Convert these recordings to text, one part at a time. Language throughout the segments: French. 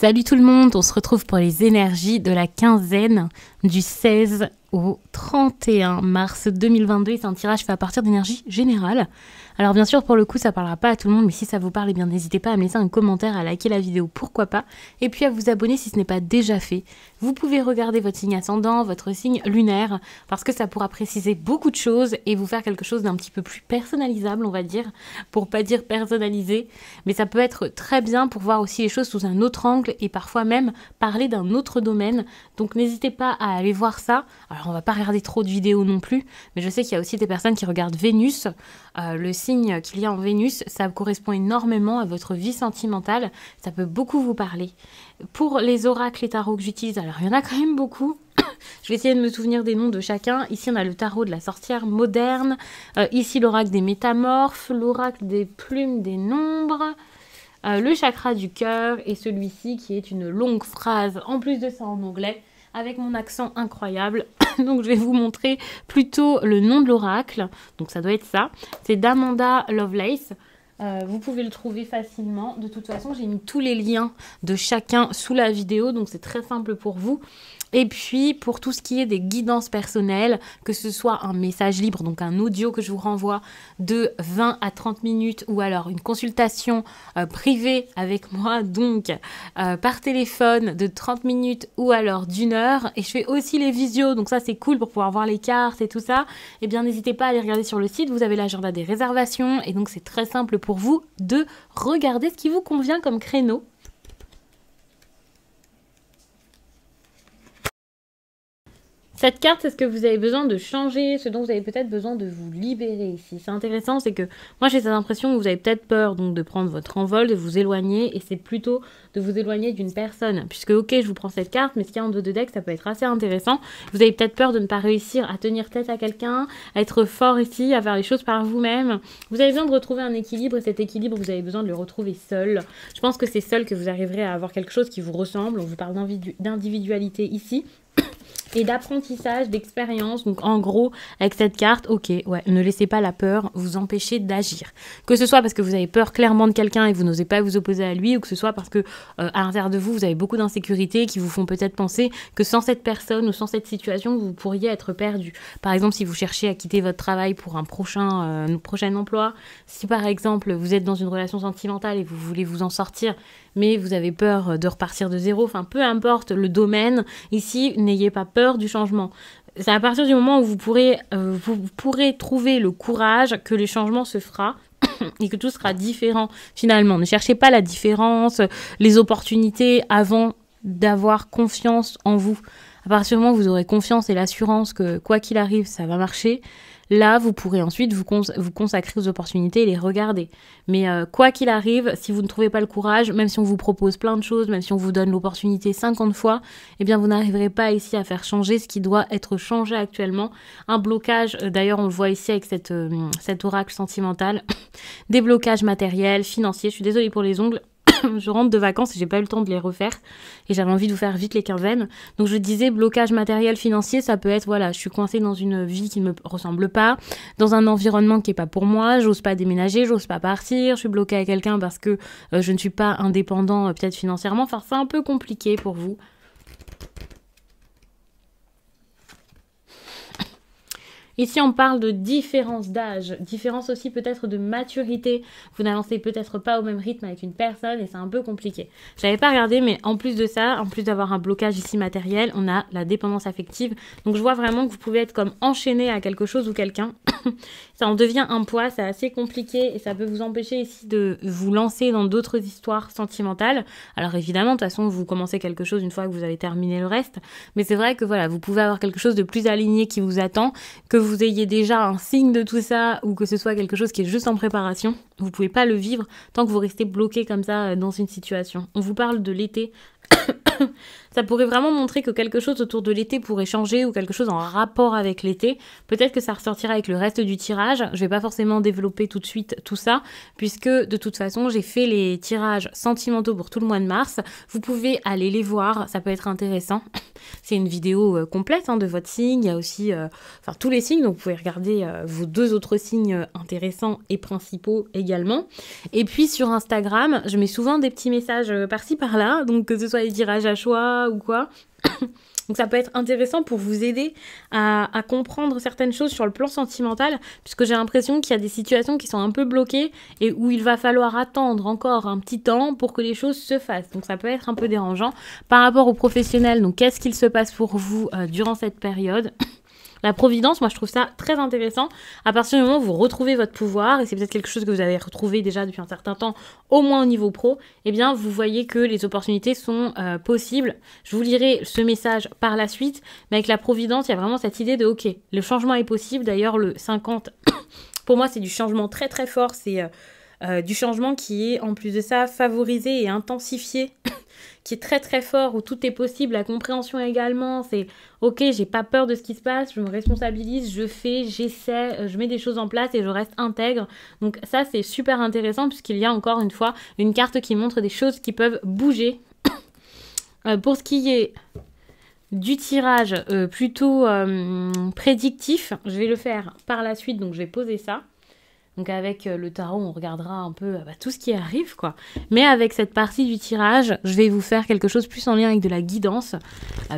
Salut tout le monde, on se retrouve pour les énergies de la quinzaine du 16 au 31 mars 2022. C'est un tirage fait à partir d'énergie générale. Alors bien sûr, pour le coup, ça parlera pas à tout le monde, mais si ça vous parle, eh bien n'hésitez pas à me laisser un commentaire, à liker la vidéo, pourquoi pas, et puis à vous abonner si ce n'est pas déjà fait. Vous pouvez regarder votre signe ascendant, votre signe lunaire, parce que ça pourra préciser beaucoup de choses et vous faire quelque chose d'un petit peu plus personnalisable, on va dire, pour pas dire personnalisé, mais ça peut être très bien pour voir aussi les choses sous un autre angle et parfois même parler d'un autre domaine. Donc n'hésitez pas à aller voir ça. Alors on va pas regarder trop de vidéos non plus, mais je sais qu'il y a aussi des personnes qui regardent Vénus. Le signe qu'il y a en Vénus, ça correspond énormément à votre vie sentimentale. Ça peut beaucoup vous parler. Pour les oracles et tarots que j'utilise, alors il y en a quand même beaucoup. Je vais essayer de me souvenir des noms de chacun. Ici, on a le tarot de la sorcière moderne. Ici, l'oracle des métamorphes, l'oracle des plumes des nombres. Le chakra du cœur et celui-ci qui est une longue phrase, en plus de ça en anglais, avec mon accent incroyable. Donc je vais vous montrer plutôt le nom de l'oracle, donc ça doit être ça. C'est d'Amanda Lovelace. Vous pouvez le trouver facilement. De toute façon, j'ai mis tous les liens de chacun sous la vidéo, donc c'est très simple pour vous. Et puis, pour tout ce qui est des guidances personnelles, que ce soit un message libre, donc un audio que je vous renvoie de 20 à 30 minutes, ou alors une consultation privée avec moi, donc par téléphone de 30 minutes, ou alors d'1 heure. Et je fais aussi les visios, donc ça c'est cool pour pouvoir voir les cartes et tout ça. Eh bien, n'hésitez pas à aller regarder sur le site, vous avez l'agenda des réservations, et donc c'est très simple pour vous de regarder ce qui vous convient comme créneau. Cette carte, c'est ce que vous avez besoin de changer, ce dont vous avez peut-être besoin de vous libérer ici. C'est intéressant, c'est que moi j'ai cette impression que vous avez peut-être peur donc de prendre votre envol, de vous éloigner, et c'est plutôt de vous éloigner d'une personne. Puisque ok, je vous prends cette carte, mais ce qu'il y a en dos de deck, ça peut être assez intéressant. Vous avez peut-être peur de ne pas réussir à tenir tête à quelqu'un, à être fort ici, à faire les choses par vous-même. Vous avez besoin de retrouver un équilibre, et cet équilibre, vous avez besoin de le retrouver seul. Je pense que c'est seul que vous arriverez à avoir quelque chose qui vous ressemble. On vous parle d'individualité ici. Et d'apprentissage, d'expérience. Donc en gros, avec cette carte, ok, ouais, ne laissez pas la peur vous empêcher d'agir. Que ce soit parce que vous avez peur clairement de quelqu'un et vous n'osez pas vous opposer à lui, ou que ce soit parce que à l'intérieur de vous, vous avez beaucoup d'insécurité qui vous font peut-être penser que sans cette personne ou sans cette situation, vous pourriez être perdu. Par exemple, si vous cherchez à quitter votre travail pour un prochain emploi, si par exemple vous êtes dans une relation sentimentale et vous voulez vous en sortir, mais vous avez peur de repartir de zéro, enfin peu importe le domaine, ici, n'ayez pas peur du changement. C'est à partir du moment où vous pourrez trouver le courage que le changement se fera et que tout sera différent finalement. Ne cherchez pas la différence, les opportunités avant d'avoir confiance en vous. À partir du moment où vous aurez confiance et l'assurance que quoi qu'il arrive, ça va marcher, là, vous pourrez ensuite vous consacrer aux opportunités et les regarder. Mais quoi qu'il arrive, si vous ne trouvez pas le courage, même si on vous propose plein de choses, même si on vous donne l'opportunité 50 fois, eh bien, vous n'arriverez pas ici à faire changer ce qui doit être changé actuellement. Un blocage, d'ailleurs, on le voit ici avec cet oracle sentimental, des blocages matériels, financiers. Je suis désolée pour les ongles. Je rentre de vacances et j'ai pas eu le temps de les refaire et j'avais envie de vous faire vite les quinzaines. Donc je disais blocage matériel financier, ça peut être voilà, je suis coincée dans une vie qui ne me ressemble pas, dans un environnement qui est pas pour moi, j'ose pas déménager, j'ose pas partir, je suis bloquée à quelqu'un parce que je ne suis pas indépendant peut-être financièrement. Enfin, c'est un peu compliqué pour vous. Ici, on parle de différence d'âge, différence aussi peut-être de maturité. Vous n'avancez peut-être pas au même rythme avec une personne et c'est un peu compliqué. Je n'avais pas regardé, mais en plus de ça, en plus d'avoir un blocage ici matériel, on a la dépendance affective. Donc, je vois vraiment que vous pouvez être comme enchaîné à quelque chose ou quelqu'un. Ça en devient un poids, c'est assez compliqué et ça peut vous empêcher ici de vous lancer dans d'autres histoires sentimentales. Alors évidemment, de toute façon, vous commencez quelque chose une fois que vous avez terminé le reste. Mais c'est vrai que voilà, vous pouvez avoir quelque chose de plus aligné qui vous attend, que vous ayez déjà un signe de tout ça ou que ce soit quelque chose qui est juste en préparation. Vous pouvez pas le vivre tant que vous restez bloqué comme ça dans une situation. On vous parle de l'été Ça pourrait vraiment montrer que quelque chose autour de l'été pourrait changer ou quelque chose en rapport avec l'été. Peut-être que ça ressortira avec le reste du tirage. Je vais pas forcément développer tout de suite tout ça, puisque de toute façon, j'ai fait les tirages sentimentaux pour tout le mois de mars. Vous pouvez aller les voir, ça peut être intéressant. C'est une vidéo complète de votre signe. Il y a aussi tous les signes, donc vous pouvez regarder vos 2 autres signes intéressants et principaux également. Et puis sur Instagram, je mets souvent des petits messages par-ci par-là, donc que ce soit les tirages à choix ou quoi. Donc ça peut être intéressant pour vous aider à comprendre certaines choses sur le plan sentimental, puisque j'ai l'impression qu'il y a des situations qui sont un peu bloquées et où il va falloir attendre encore un petit temps pour que les choses se fassent. Donc ça peut être un peu dérangeant. Par rapport aux professionnels, donc qu'est-ce qu'il se passe pour vous durant cette période ? La providence, moi je trouve ça très intéressant. À partir du moment où vous retrouvez votre pouvoir, et c'est peut-être quelque chose que vous avez retrouvé déjà depuis un certain temps, au moins au niveau pro, eh bien vous voyez que les opportunités sont possibles. Je vous lirai ce message par la suite, mais avec la providence, il y a vraiment cette idée de ok, le changement est possible. D'ailleurs, le 50, pour moi c'est du changement très très fort, c'est du changement qui est en plus de ça favorisé et intensifié. Qui est très très fort, où tout est possible, la compréhension également, c'est ok, j'ai pas peur de ce qui se passe, je me responsabilise, je fais, j'essaie, je mets des choses en place et je reste intègre. Donc ça c'est super intéressant puisqu'il y a encore une fois une carte qui montre des choses qui peuvent bouger. Pour ce qui est du tirage plutôt prédictif, je vais le faire par la suite, donc je vais poser ça. Donc avec le tarot, on regardera un peu tout ce qui arrive, quoi. Mais avec cette partie du tirage, je vais vous faire quelque chose plus en lien avec de la guidance,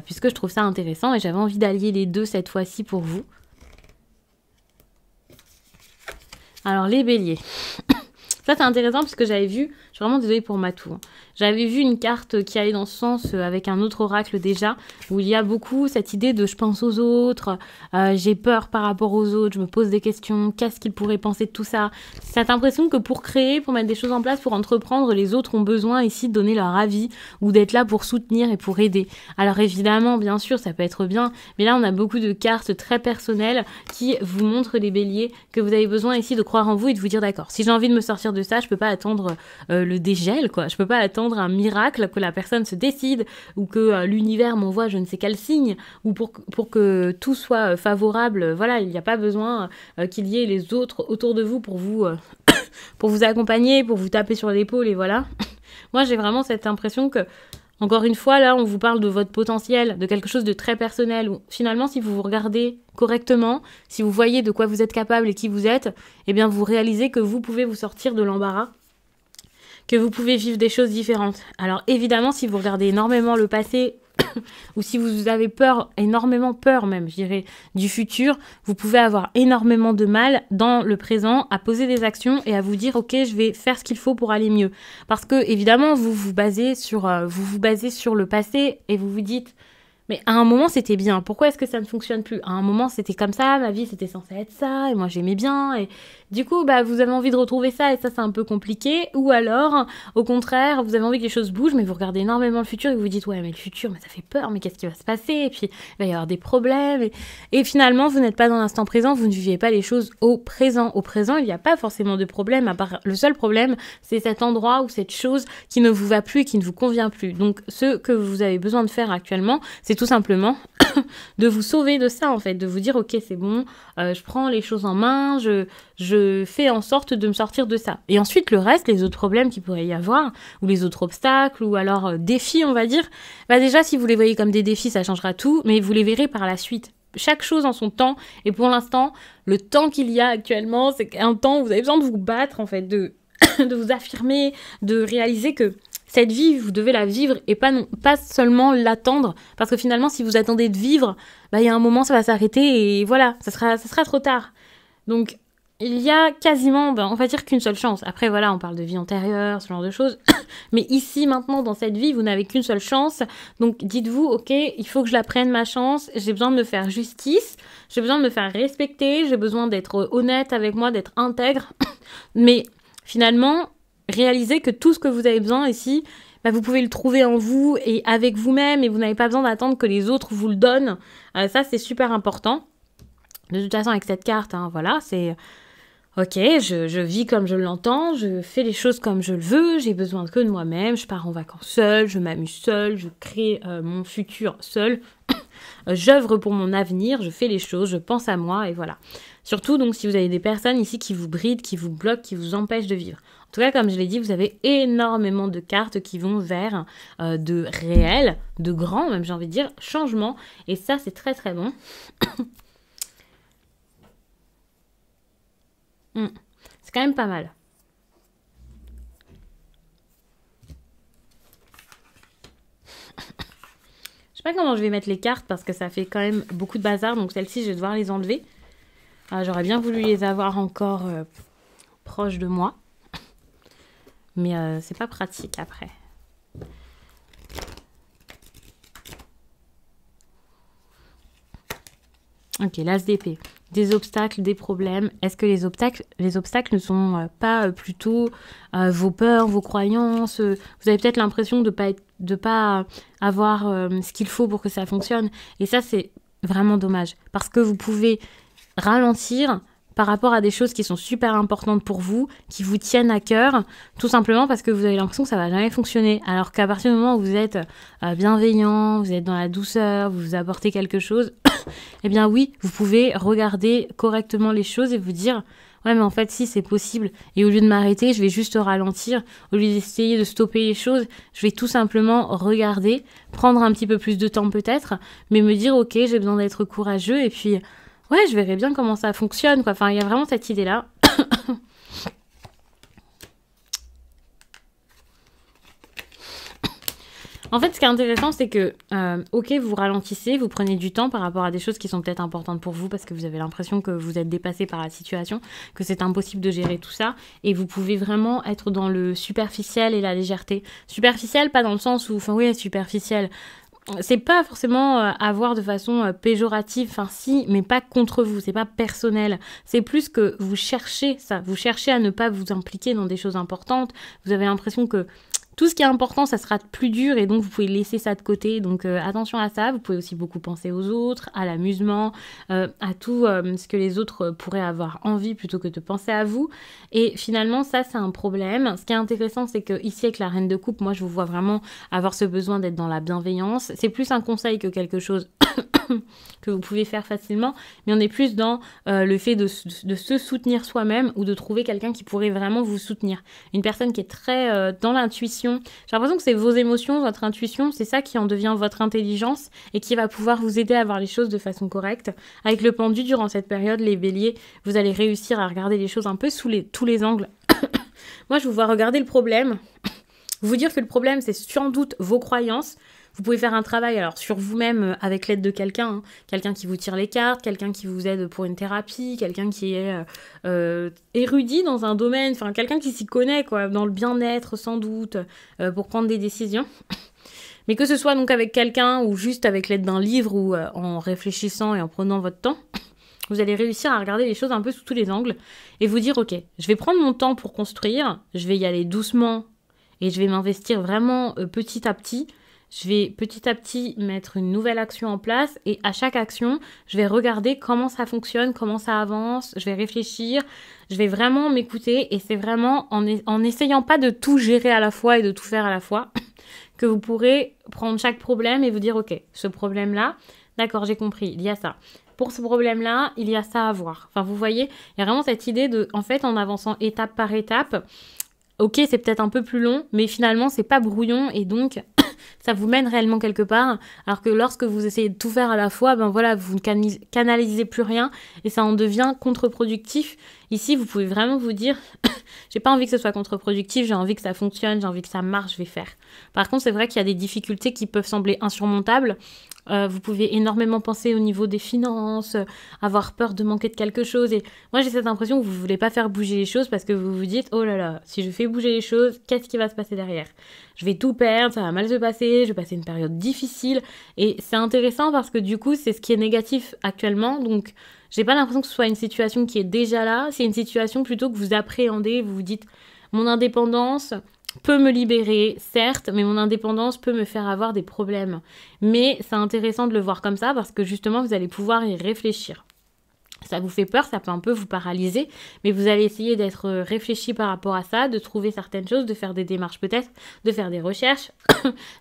puisque je trouve ça intéressant et j'avais envie d'allier les deux cette fois-ci pour vous. Alors les béliers. Ça c'est intéressant parce que j'avais vu, je suis vraiment désolée pour Matou, j'avais vu une carte qui allait dans ce sens avec un autre oracle déjà, où il y a beaucoup cette idée de je pense aux autres, j'ai peur par rapport aux autres, je me pose des questions, qu'est-ce qu'ils pourraient penser de tout ça. Cette impression que pour créer, pour mettre des choses en place, pour entreprendre, les autres ont besoin ici de donner leur avis ou d'être là pour soutenir et pour aider. Alors évidemment, bien sûr, ça peut être bien, mais là on a beaucoup de cartes très personnelles qui vous montrent les béliers que vous avez besoin ici de croire en vous et de vous dire d'accord, si j'ai envie de me sortir de ça, je peux pas attendre le dégel, quoi. Je peux pas attendre un miracle, que la personne se décide ou que l'univers m'envoie je ne sais quel signe ou pour que tout soit favorable. Voilà, il n'y a pas besoin qu'il y ait les autres autour de vous pour vous accompagner, pour vous taper sur l'épaule et voilà. Moi, j'ai vraiment cette impression que encore une fois, là, on vous parle de votre potentiel, de quelque chose de très personnel, où finalement, si vous vous regardez correctement, si vous voyez de quoi vous êtes capable et qui vous êtes, eh bien, vous réalisez que vous pouvez vous sortir de l'embarras, que vous pouvez vivre des choses différentes. Alors, évidemment, si vous regardez énormément le passé, ou si vous avez peur, énormément peur même, je dirais, du futur, vous pouvez avoir énormément de mal dans le présent à poser des actions et à vous dire ok, je vais faire ce qu'il faut pour aller mieux. Parce que évidemment, vous vous basez sur le passé et vous vous dites mais à un moment c'était bien, pourquoi est-ce que ça ne fonctionne plus? À un moment c'était comme ça, ma vie c'était censé être ça, et moi j'aimais bien, et du coup vous avez envie de retrouver ça, et ça c'est un peu compliqué, ou alors au contraire vous avez envie que les choses bougent, mais vous regardez énormément le futur et vous vous dites ouais mais le futur, mais ça fait peur, mais qu'est-ce qui va se passer? Et puis il va y avoir des problèmes, et finalement vous n'êtes pas dans l'instant présent, vous ne vivez pas les choses au présent. Au présent il n'y a pas forcément de problème, à part le seul problème c'est cet endroit ou cette chose qui ne vous va plus et qui ne vous convient plus. Donc ce que vous avez besoin de faire actuellement, c'est tout simplement de vous sauver de ça en fait, de vous dire ok c'est bon, je prends les choses en main, je fais en sorte de me sortir de ça. Et ensuite le reste, les autres problèmes qu'il pourrait y avoir, ou les autres obstacles, ou alors défis on va dire, déjà si vous les voyez comme des défis ça changera tout, mais vous les verrez par la suite. Chaque chose en son temps, et pour l'instant, le temps qu'il y a actuellement, c'est un temps où vous avez besoin de vous battre en fait, de vous affirmer, de réaliser que cette vie, vous devez la vivre et pas seulement l'attendre. Parce que finalement, si vous attendez de vivre, il y a un moment, ça va s'arrêter et voilà, ça sera trop tard. Donc, il y a quasiment, on va dire qu'une seule chance. Après, voilà, on parle de vie antérieure, ce genre de choses. Mais ici, maintenant, dans cette vie, vous n'avez qu'une seule chance. Donc, dites-vous, ok, il faut que je la prenne, ma chance. J'ai besoin de me faire justice. J'ai besoin de me faire respecter. J'ai besoin d'être honnête avec moi, d'être intègre. Mais finalement, réalisez que tout ce que vous avez besoin ici, vous pouvez le trouver en vous et avec vous-même et vous n'avez pas besoin d'attendre que les autres vous le donnent. Ça, c'est super important. De toute façon, avec cette carte, voilà, c'est Ok, je vis comme je l'entends, je fais les choses comme je le veux, j'ai besoin que de moi-même, je pars en vacances seule, je m'amuse seule, je crée mon futur seule, j'œuvre pour mon avenir, je fais les choses, je pense à moi et voilà. Surtout donc si vous avez des personnes ici qui vous brident, qui vous bloquent, qui vous empêchent de vivre. En tout cas, comme je l'ai dit, vous avez énormément de cartes qui vont vers de réels, de grands même j'ai envie de dire, changements. Et ça c'est très très bon. C'est quand même pas mal. Je sais pas comment je vais mettre les cartes parce que ça fait quand même beaucoup de bazar. Donc celles-ci, je vais devoir les enlever. J'aurais bien voulu les avoir encore proches de moi. Mais c'est pas pratique après. Ok, l'as d'épée. Des obstacles, des problèmes. Est-ce que les obstacles ne sont pas plutôt vos peurs, vos croyances Vous avez peut-être l'impression de pas avoir ce qu'il faut pour que ça fonctionne. Et ça, c'est vraiment dommage. Parce que vous pouvez ralentir par rapport à des choses qui sont super importantes pour vous, qui vous tiennent à cœur, tout simplement parce que vous avez l'impression que ça va jamais fonctionner. Alors qu'à partir du moment où vous êtes bienveillant, vous êtes dans la douceur, vous vous apportez quelque chose, eh bien oui, vous pouvez regarder correctement les choses et vous dire ouais mais en fait si c'est possible et au lieu de m'arrêter je vais juste ralentir, au lieu d'essayer de stopper les choses je vais tout simplement regarder, prendre un petit peu plus de temps peut-être, mais me dire ok j'ai besoin d'être courageux et puis ouais je verrai bien comment ça fonctionne quoi. Enfin il y a vraiment cette idée là. En fait, ce qui est intéressant, c'est que, ok, vous ralentissez, vous prenez du temps par rapport à des choses qui sont peut-être importantes pour vous parce que vous avez l'impression que vous êtes dépassé par la situation, que c'est impossible de gérer tout ça, et vous pouvez vraiment être dans le superficiel et la légèreté. Superficiel, pas dans le sens où, enfin oui, superficiel. C'est pas forcément avoir de façon péjorative, enfin si, mais pas contre vous, c'est pas personnel. C'est plus que vous cherchez ça, vous cherchez à ne pas vous impliquer dans des choses importantes, vous avez l'impression que tout ce qui est important, ça sera plus dur et donc vous pouvez laisser ça de côté. Donc attention à ça. Vous pouvez aussi beaucoup penser aux autres, à l'amusement, à tout ce que les autres pourraient avoir envie plutôt que de penser à vous. Et finalement, ça, c'est un problème. Ce qui est intéressant, c'est que ici, avec la reine de coupe, moi, je vous vois vraiment avoir ce besoin d'être dans la bienveillance. C'est plus un conseil que quelque chose que vous pouvez faire facilement, mais on est plus dans le fait de se soutenir soi-même ou de trouver quelqu'un qui pourrait vraiment vous soutenir. Une personne qui est très dans l'intuition. J'ai l'impression que c'est vos émotions, votre intuition, c'est ça qui en devient votre intelligence et qui va pouvoir vous aider à voir les choses de façon correcte. Avec le pendu, durant cette période, les béliers, vous allez réussir à regarder les choses un peu sous tous les angles. Moi, je vous vois regarder le problème, vous dire que le problème, c'est sans doute vos croyances. Vous pouvez faire un travail alors sur vous-même avec l'aide de quelqu'un, hein. Quelqu'un qui vous tire les cartes, quelqu'un qui vous aide pour une thérapie, quelqu'un qui est érudit dans un domaine, enfin quelqu'un qui s'y connaît quoi, dans le bien-être sans doute, pour prendre des décisions. Mais que ce soit donc avec quelqu'un ou juste avec l'aide d'un livre ou en réfléchissant et en prenant votre temps, vous allez réussir à regarder les choses un peu sous tous les angles et vous dire ok, je vais prendre mon temps pour construire, je vais y aller doucement et je vais m'investir vraiment petit à petit. Je vais petit à petit mettre une nouvelle action en place et à chaque action, je vais regarder comment ça fonctionne, comment ça avance, je vais réfléchir, je vais vraiment m'écouter et c'est vraiment en essayant pas de tout gérer à la fois et de tout faire à la fois que vous pourrez prendre chaque problème et vous dire ok, ce problème-là, d'accord, j'ai compris, il y a ça. Pour ce problème-là, il y a ça à voir. Enfin, vous voyez, il y a vraiment cette idée de, en fait, en avançant étape par étape, ok, c'est peut-être un peu plus long, mais finalement, c'est pas brouillon et donc ça vous mène réellement quelque part. Alors que lorsque vous essayez de tout faire à la fois, ben voilà, vous ne canalisez plus rien et ça en devient contre-productif. Ici, vous pouvez vraiment vous dire, j'ai pas envie que ce soit contre-productif, j'ai envie que ça fonctionne, j'ai envie que ça marche, je vais faire. Par contre, c'est vrai qu'il y a des difficultés qui peuvent sembler insurmontables. Vous pouvez énormément penser au niveau des finances, avoir peur de manquer de quelque chose. Et moi, j'ai cette impression que vous ne voulez pas faire bouger les choses parce que vous vous dites, oh là là, si je fais bouger les choses, qu'est-ce qui va se passer derrière? Je vais tout perdre, ça va mal se passer, je vais passer une période difficile. Et c'est intéressant parce que du coup, c'est ce qui est négatif actuellement. Donc, j'ai pas l'impression que ce soit une situation qui est déjà là. C'est une situation plutôt que vous appréhendez, vous vous dites, mon indépendance peut me libérer, certes, mais mon indépendance peut me faire avoir des problèmes. Mais c'est intéressant de le voir comme ça parce que justement, vous allez pouvoir y réfléchir. Ça vous fait peur, ça peut un peu vous paralyser, mais vous allez essayer d'être réfléchi par rapport à ça, de trouver certaines choses, de faire des démarches peut-être, de faire des recherches,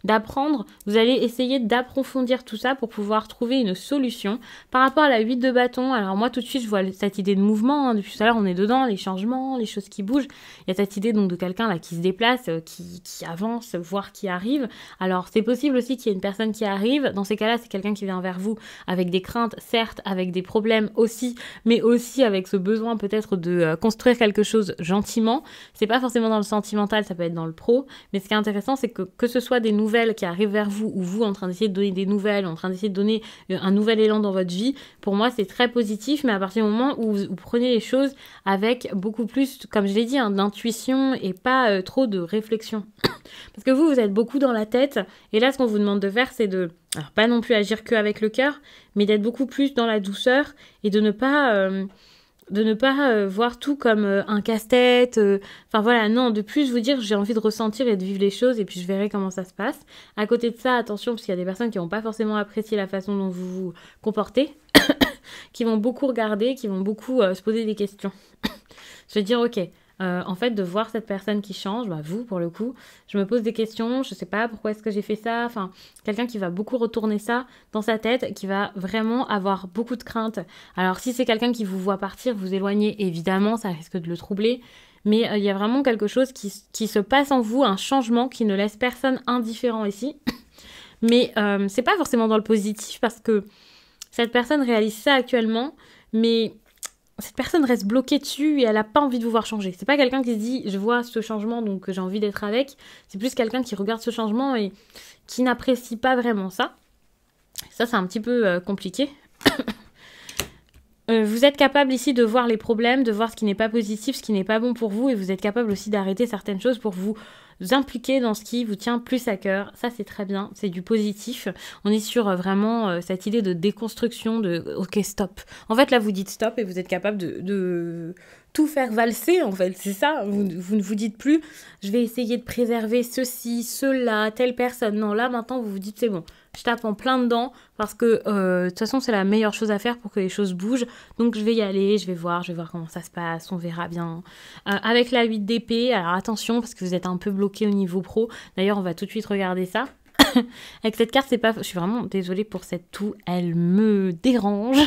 d'apprendre. Vous allez essayer d'approfondir tout ça pour pouvoir trouver une solution. Par rapport à la 8 de bâton, alors moi tout de suite je vois cette idée de mouvement, hein, depuis tout à l'heure on est dedans, les changements, les choses qui bougent. Il y a cette idée donc de quelqu'un là qui se déplace, qui avance, voire qui arrive. Alors c'est possible aussi qu'il y ait une personne qui arrive, dans ces cas-là c'est quelqu'un qui vient vers vous avec des craintes, certes, avec des problèmes aussi, mais aussi avec ce besoin peut-être de construire quelque chose gentiment. C'est pas forcément dans le sentimental, ça peut être dans le pro, mais ce qui est intéressant, c'est que ce soit des nouvelles qui arrivent vers vous, ou vous en train d'essayer de donner des nouvelles, en train d'essayer de donner un nouvel élan dans votre vie, pour moi c'est très positif, mais à partir du moment où vous prenez les choses avec beaucoup plus, comme je l'ai dit, hein, d'intuition et pas trop de réflexion. Parce que vous êtes beaucoup dans la tête, et là ce qu'on vous demande de faire, c'est de, alors pas non plus agir que avec le cœur, mais d'être beaucoup plus dans la douceur et de ne pas voir tout comme un casse-tête. Enfin voilà, non, de plus vous dire j'ai envie de ressentir et de vivre les choses et puis je verrai comment ça se passe. À côté de ça, attention, parce qu'il y a des personnes qui n'ont pas forcément apprécié la façon dont vous vous comportez, qui vont beaucoup regarder, qui vont beaucoup se poser des questions. Je vais dire ok. En fait, de voir cette personne qui change, bah vous, pour le coup, je me pose des questions, je sais pas pourquoi est-ce que j'ai fait ça, enfin, quelqu'un qui va beaucoup retourner ça dans sa tête, qui va vraiment avoir beaucoup de craintes. Alors, si c'est quelqu'un qui vous voit partir, vous éloigner, évidemment, ça risque de le troubler, mais il y a vraiment quelque chose qui se passe en vous, un changement qui ne laisse personne indifférent ici, mais c'est pas forcément dans le positif, parce que cette personne réalise ça actuellement, mais cette personne reste bloquée dessus et elle n'a pas envie de vous voir changer. C'est pas quelqu'un qui se dit je vois ce changement donc j'ai envie d'être avec. C'est plus quelqu'un qui regarde ce changement et qui n'apprécie pas vraiment ça. Ça c'est un petit peu compliqué. Vous êtes capable ici de voir les problèmes, de voir ce qui n'est pas positif, ce qui n'est pas bon pour vous, et vous êtes capable aussi d'arrêter certaines choses pour vous impliquer dans ce qui vous tient plus à cœur. Ça c'est très bien, c'est du positif. On est sur vraiment cette idée de déconstruction, de ok stop. En fait là vous dites stop et vous êtes capable de tout faire valser en fait, c'est ça. Vous ne vous dites plus je vais essayer de préserver ceci, cela, telle personne. Non, là maintenant vous vous dites c'est bon, je tape en plein dedans parce que de toute façon c'est la meilleure chose à faire pour que les choses bougent. Donc je vais y aller, je vais voir comment ça se passe, on verra bien. Avec la 8 d'épée, alors attention parce que vous êtes un peu bloqué au niveau pro. D'ailleurs on va tout de suite regarder ça. Avec cette carte, c'est pas... Je suis vraiment désolée pour cette toux, elle me dérange.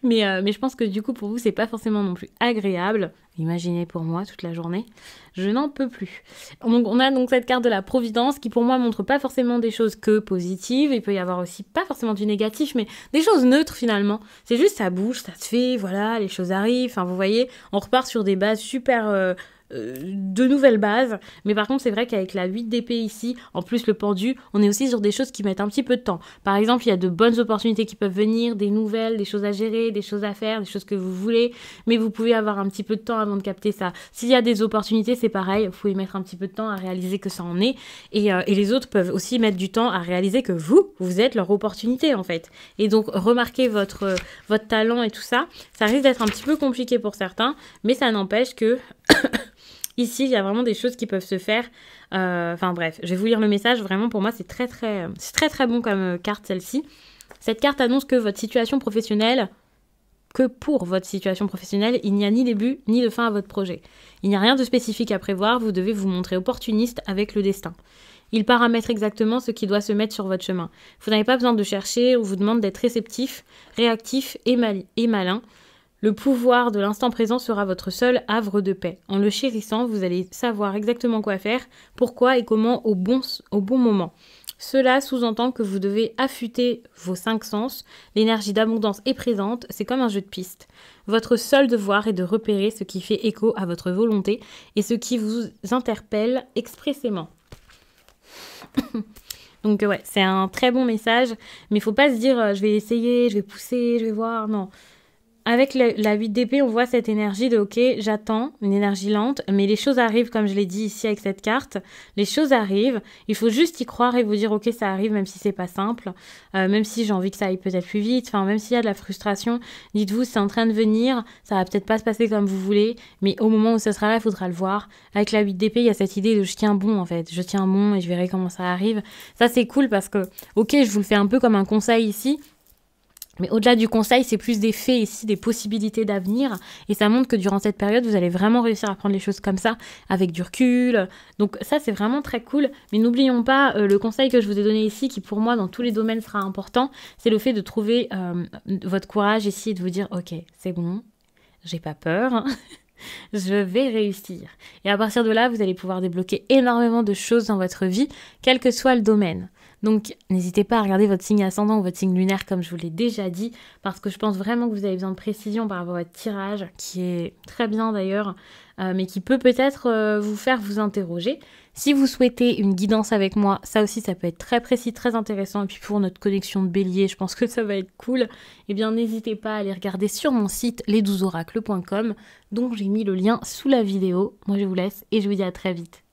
mais je pense que du coup pour vous c'est pas forcément non plus agréable. Imaginez pour moi toute la journée, je n'en peux plus. Donc on a donc cette carte de la Providence qui pour moi montre pas forcément des choses que positives. Il peut y avoir aussi pas forcément du négatif, mais des choses neutres finalement. C'est juste ça bouge, ça se fait, voilà, les choses arrivent. Enfin vous voyez, on repart sur des bases super... de nouvelles bases, mais par contre c'est vrai qu'avec la 8 d'épée ici, en plus le pendu, on est aussi sur des choses qui mettent un petit peu de temps. Par exemple, il y a de bonnes opportunités qui peuvent venir, des nouvelles, des choses à gérer, des choses à faire, des choses que vous voulez, mais vous pouvez avoir un petit peu de temps avant de capter ça. S'il y a des opportunités, c'est pareil, vous pouvez mettre un petit peu de temps à réaliser que ça en est, et les autres peuvent aussi mettre du temps à réaliser que vous êtes leur opportunité en fait. Et donc remarquez votre talent et tout ça, ça risque d'être un petit peu compliqué pour certains, mais ça n'empêche que ici, il y a vraiment des choses qui peuvent se faire. Enfin bref, je vais vous lire le message. Vraiment, pour moi, c'est très très bon comme carte, celle-ci. Cette carte annonce que pour votre situation professionnelle, il n'y a ni début ni de fin à votre projet. Il n'y a rien de spécifique à prévoir. Vous devez vous montrer opportuniste avec le destin. Il paramètre exactement ce qui doit se mettre sur votre chemin. Vous n'avez pas besoin de chercher. On vous demande d'être réceptif, réactif et malin. Le pouvoir de l'instant présent sera votre seul havre de paix. En le chérissant, vous allez savoir exactement quoi faire, pourquoi et comment au bon moment. Cela sous-entend que vous devez affûter vos 5 sens. L'énergie d'abondance est présente, c'est comme un jeu de piste. Votre seul devoir est de repérer ce qui fait écho à votre volonté et ce qui vous interpelle expressément. Donc ouais, c'est un très bon message, mais il ne faut pas se dire je vais essayer, je vais pousser, je vais voir, non. Avec la 8 d'épée, on voit cette énergie de ok, j'attends, une énergie lente, mais les choses arrivent comme je l'ai dit ici avec cette carte. Les choses arrivent, il faut juste y croire et vous dire ok, ça arrive même si c'est pas simple, même si j'ai envie que ça aille peut-être plus vite, enfin même s'il y a de la frustration, dites-vous c'est en train de venir, ça va peut-être pas se passer comme vous voulez, mais au moment où ça sera là, il faudra le voir. Avec la 8 d'épée, il y a cette idée de je tiens bon en fait, je tiens bon et je verrai comment ça arrive. Ça c'est cool parce que ok, je vous le fais un peu comme un conseil ici. Mais au-delà du conseil, c'est plus des faits ici, des possibilités d'avenir. Et ça montre que durant cette période, vous allez vraiment réussir à prendre les choses comme ça, avec du recul. Donc ça, c'est vraiment très cool. Mais n'oublions pas le conseil que je vous ai donné ici, qui pour moi, dans tous les domaines, sera important. C'est le fait de trouver votre courage ici et de vous dire, ok, c'est bon, j'ai pas peur. Je vais réussir. Et à partir de là, vous allez pouvoir débloquer énormément de choses dans votre vie, quel que soit le domaine. Donc, n'hésitez pas à regarder votre signe ascendant ou votre signe lunaire, comme je vous l'ai déjà dit, parce que je pense vraiment que vous avez besoin de précision par rapport à votre tirage, qui est très bien d'ailleurs, mais qui peut peut-être vous faire vous interroger. Si vous souhaitez une guidance avec moi, ça aussi, ça peut être très précis, très intéressant. Et puis pour notre connexion de bélier, je pense que ça va être cool. Eh bien, n'hésitez pas à aller regarder sur mon site les12oracles.com, dont j'ai mis le lien sous la vidéo. Moi, je vous laisse et je vous dis à très vite.